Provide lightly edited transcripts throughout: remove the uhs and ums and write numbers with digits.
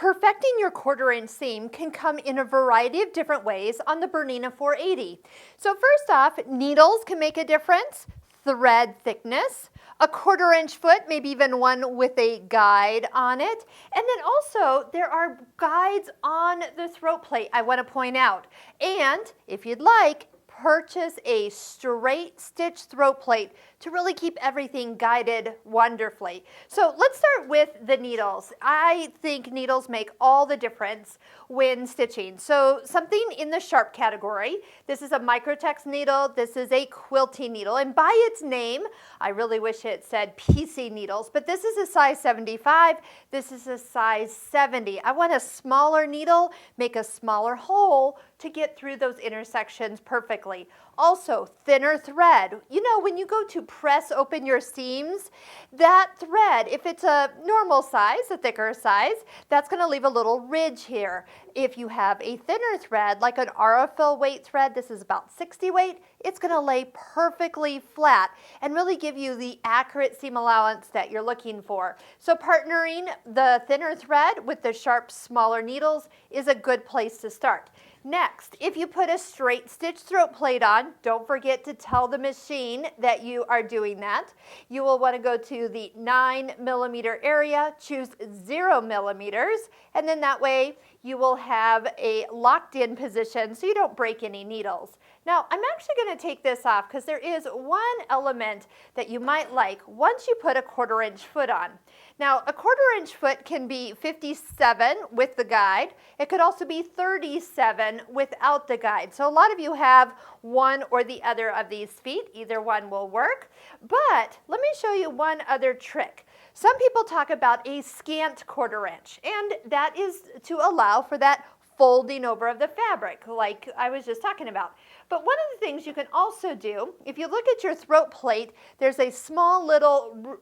Perfecting your 1/4 inch seam can come in a variety of different ways on the Bernina 480. So first off, needles can make a difference, thread thickness, a 1/4 inch foot, maybe even one with a guide on it. And then also there are guides on the throat plate I want to point out. And if you'd like, purchase a straight stitch throat plate to really keep everything guided wonderfully. So let's start with the needles. I think needles make all the difference when stitching. So something in the sharp category. This is a microtex needle. This is a quilting needle. And by its name, I really wish it said PC needles, but this is a size 75. This is a size 70. I want a smaller needle, make a smaller hole to get through those intersections perfectly. Also, thinner thread. You know, when you go to press open your seams, that thread, if it's a normal size, a thicker size, that's going to leave a little ridge here. If you have a thinner thread, like an Aurifil weight thread, this is about 60 weight, it's going to lay perfectly flat and really give you the accurate seam allowance that you're looking for. So partnering the thinner thread with the sharp, smaller needles is a good place to start. Next, if you put a straight stitch throat plate on, don't forget to tell the machine that you are doing that. You will want to go to the 9mm area, choose 0 millimeters, and then that way you will have a locked in position so you don't break any needles. Now, I'm actually going to take this off because there is one element that you might like once you put a 1/4 inch foot on. Now, a 1/4 inch foot can be 57 with the guide. It could also be 37 without the guide. So a lot of you have one or the other of these feet. Either one will work. But let me show you one other trick. Some people talk about a scant 1/4 inch, and that is to allow for that folding over of the fabric like I was just talking about. But one of the things you can also do, if you look at your throat plate, there's a small little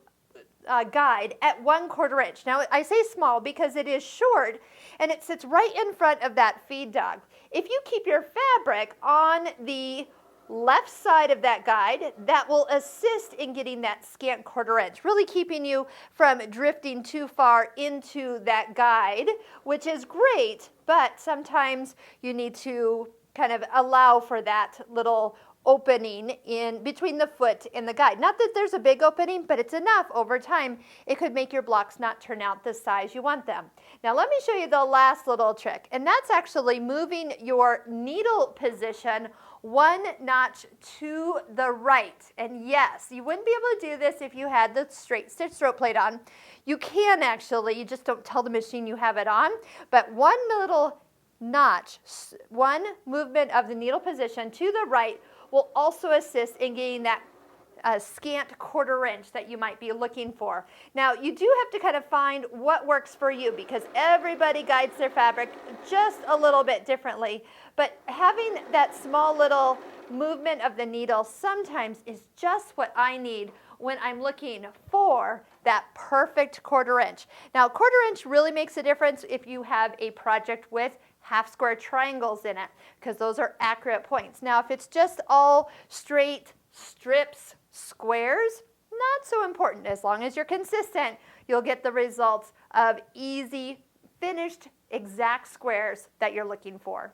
guide at 1/4 inch. Now I say small because it is short and it sits right in front of that feed dog. If you keep your fabric on the left side of that guide, that will assist in getting that scant 1/4 inch, really keeping you from drifting too far into that guide, which is great, but sometimes you need to kind of allow for that little opening in between the foot and the guide. Not that there's a big opening, but it's enough over time. It could make your blocks not turn out the size you want them. Now let me show you the last little trick, and that's actually moving your needle position 1 notch to the right. And yes, you wouldn't be able to do this if you had the straight stitch throat plate on. You can actually, you just don't tell the machine you have it on, but one little notch, one movement of the needle position to the right will also assist in getting that scant 1/4 inch that you might be looking for. Now, you do have to kind of find what works for you because everybody guides their fabric just a little bit differently. But having that small little movement of the needle sometimes is just what I need when I'm looking for that perfect 1/4 inch. Now, 1/4 inch really makes a difference if you have a project with half square triangles in it because those are accurate points. Now, if it's just all straight strips, squares, not so important. As long as you're consistent, you'll get the results of easy, finished, exact squares that you're looking for.